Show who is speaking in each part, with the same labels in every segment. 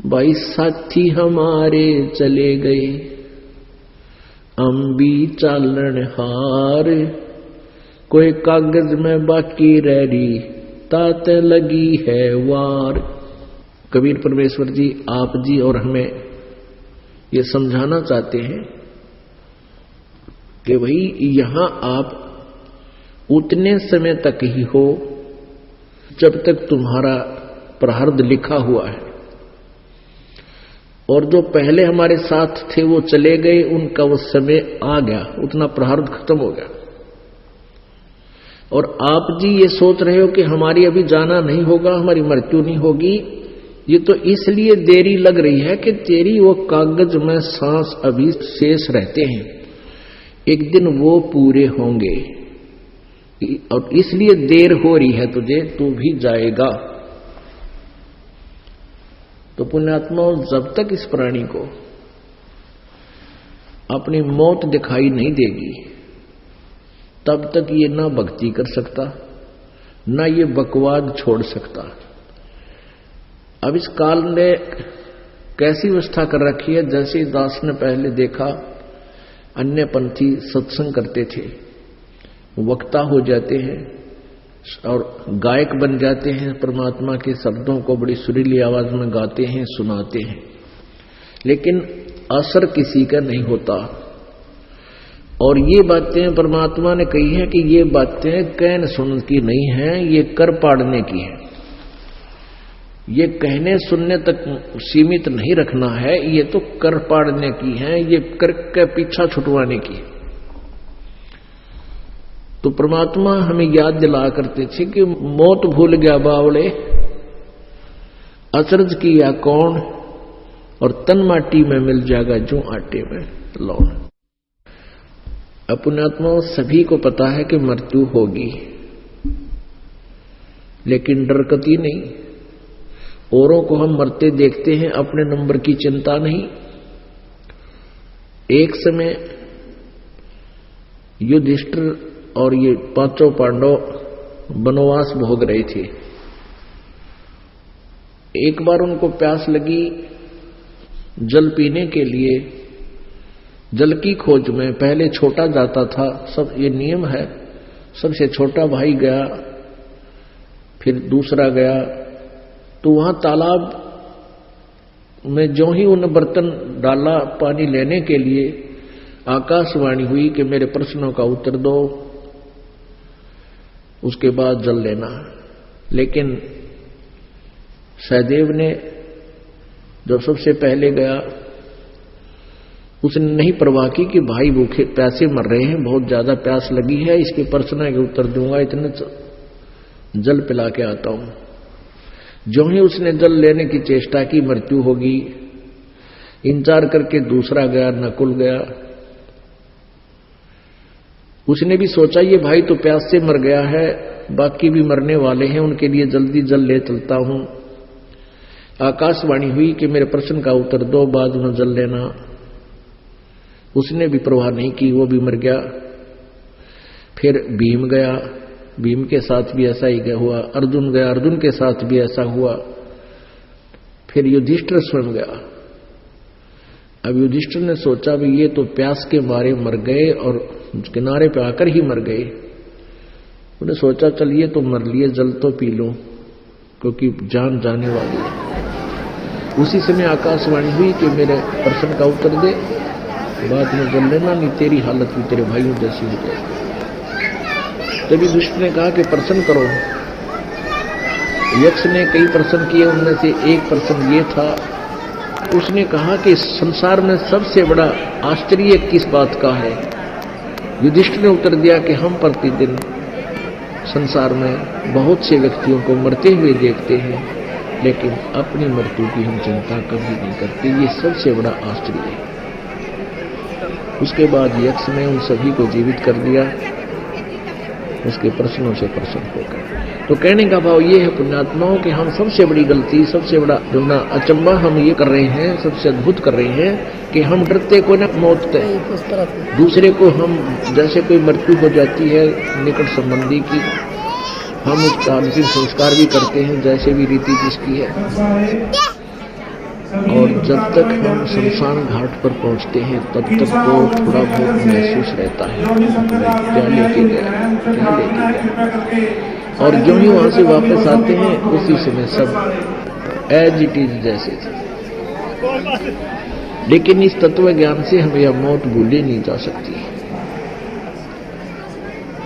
Speaker 1: भाई साथी हमारे चले गए, हम भी चालन हार, कोई कागज में बाकी रह रही, तात लगी है वार। कबीर परमेश्वर जी आप जी और हमें ये समझाना चाहते हैं कि भाई यहां आप उतने समय तक ही हो जब तक तुम्हारा प्रारब्ध लिखा हुआ है, और जो पहले हमारे साथ थे वो चले गए, उनका वो समय आ गया, उतना प्रारब्ध खत्म हो गया। और आप जी ये सोच रहे हो कि हमारी अभी जाना नहीं होगा, हमारी मृत्यु नहीं होगी, ये तो इसलिए देरी लग रही है कि तेरी वो कागज में सांस अभी शेष रहते हैं, एक दिन वो पूरे होंगे, और इसलिए देर हो रही है तुझे, तू भी जाएगा। तो पुण्यात्माओं, जब तक इस प्राणी को अपनी मौत दिखाई नहीं देगी तब तक ये ना भक्ति कर सकता, ना ये बकवाद छोड़ सकता। अब इस काल ने कैसी व्यवस्था कर रखी है, जैसे दास ने पहले देखा अन्य पंथी सत्संग करते थे, वक्ता हो जाते हैं और गायक बन जाते हैं, परमात्मा के शब्दों को बड़ी सुरीली आवाज में गाते हैं, सुनाते हैं, लेकिन असर किसी का नहीं होता। और ये बातें परमात्मा ने कही है कि ये बातें कहने सुनने की नहीं है, ये कर पाड़ने की है। ये कहने सुनने तक सीमित नहीं रखना है, ये तो कर पाड़ने की है, ये कर के पीछा छुटवाने की है। तो परमात्मा हमें याद दिला करते थे कि मौत भूल गया बावड़े, अचरज किया कौन, और तन माटी में मिल जाएगा जो आटे में लौट। पुण्यात्माओं, सभी को पता है कि मृत्यु होगी, लेकिन डरकती नहीं। औरों को हम मरते देखते हैं, अपने नंबर की चिंता नहीं। एक समय युधिष्ठिर और ये पांचों पांडव वनवास भोग रहे थे। एक बार उनको प्यास लगी, जल पीने के लिए जल की खोज में पहले छोटा जाता था, सब ये नियम है, सबसे छोटा भाई गया, फिर दूसरा गया। तो वहां तालाब में जो ही उन्हें बर्तन डाला पानी लेने के लिए, आकाशवाणी हुई कि मेरे प्रश्नों का उत्तर दो, उसके बाद जल लेना। लेकिन सहदेव ने जब सबसे पहले गया, उसने नहीं परवाह की कि भाई भूखे प्यासे मर रहे हैं, बहुत ज्यादा प्यास लगी है, इसके प्रश्न के उत्तर दूंगा, इतने जल पिला के आता हूं। जो ही उसने जल लेने की चेष्टा की, मृत्यु होगी। इंतजार करके दूसरा गया, नकुल गया। उसने भी सोचा ये भाई तो प्यास से मर गया है, बाकी भी मरने वाले हैं, उनके लिए जल्दी जल ले चलता हूं। आकाशवाणी हुई कि मेरे प्रश्न का उत्तर दो, बाद में जल लेना। उसने भी परवाह नहीं की, वो भी मर गया। फिर भीम गया, भीम के साथ भी ऐसा ही हुआ। अर्जुन गया, अर्जुन के साथ भी ऐसा हुआ। फिर युधिष्ठिर स्वयं गया। अब युधिष्ठिर ने सोचा भी ये तो प्यास के मारे मर गए और किनारे पे आकर ही मर गए। उन्हें सोचा चलिए तो मर लिए, जल तो पी लो, क्योंकि जान जाने वाली है। उसी समय आकाशवाणी हुई कि मेरे प्रश्न का उत्तर दे, बाद में जल लेना, नहीं तेरी हालत भी तेरे भाइयों जैसी हो जाएगी। तभी दुष्ट ने कहा कि प्रश्न करो। यक्ष ने कई प्रश्न किए, उनमें से एक प्रश्न ये था, उसने कहा कि संसार में सबसे बड़ा आश्चर्य किस बात का है। युधिष्ठिर ने उत्तर दिया कि हम प्रतिदिन संसार में बहुत से व्यक्तियों को मरते हुए देखते हैं, लेकिन अपनी मृत्यु की हम चिंता कभी नहीं करते, ये सबसे बड़ा आश्चर्य है। उसके बाद यक्ष ने उन सभी को जीवित कर दिया, उसके प्रश्नों से प्रसन्न होकर। तो कहने का भाव ये है पुण्यात्माओं कि हम सबसे बड़ी गलती, सबसे बड़ा जो ना अचंबा हम ये कर रहे हैं, सबसे अद्भुत कर रहे हैं कि हम डरते को ना मौत से, दूसरे को हम जैसे कोई मृत्यु हो जाती है निकट संबंधी की, हम उसका अंतिम संस्कार भी करते हैं जैसे भी रीति जिसकी है। और जब तक हम शमशान घाट पर पहुंचते हैं तब तक तो थोड़ा बहुत महसूस रहता है क्या लेके गया, क्या लेके गया। और जो ही वहां से वापस आते हैं उसी समय सब एज इट इज जैसे थे। लेकिन इस तत्व ज्ञान से हमें यह मौत भूली नहीं जा सकती।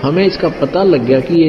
Speaker 1: हमें इसका पता लग गया कि